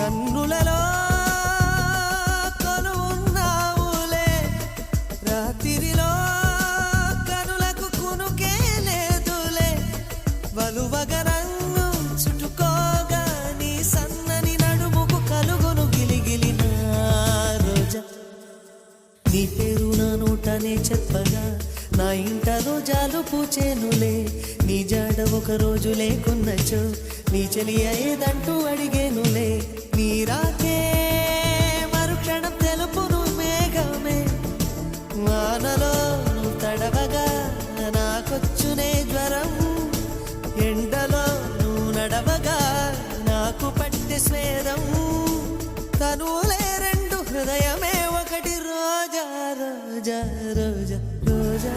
కన్నులలో కొలువున్నావులే రాత్రిలో కనులకు కునుకే లేదులే వలువగా నన్ను చుట్టుకోగా నీ సన్నని నడుముకు కలుగును గిలిగిలిన రోజా నీ పేరు నా నోటనే చెప్పగా నా ఇంట రోజాలు పూచేనులే నీ జాడ ఒక రోజు లేకున్నచో నీ చెలియ ఏదంటూ అడిగేనులే నీ రాకే మరుక్షణం తెలుపును మేఘమే వానలో నువ్వు తడవగా నాకొచ్చునే జ్వరం ఎండలో నువ్వు నడవగా నాకు పట్టె స్వేదం తనులే రెండు హృదయమే ఒకటి రోజా రోజా రోజా రోజా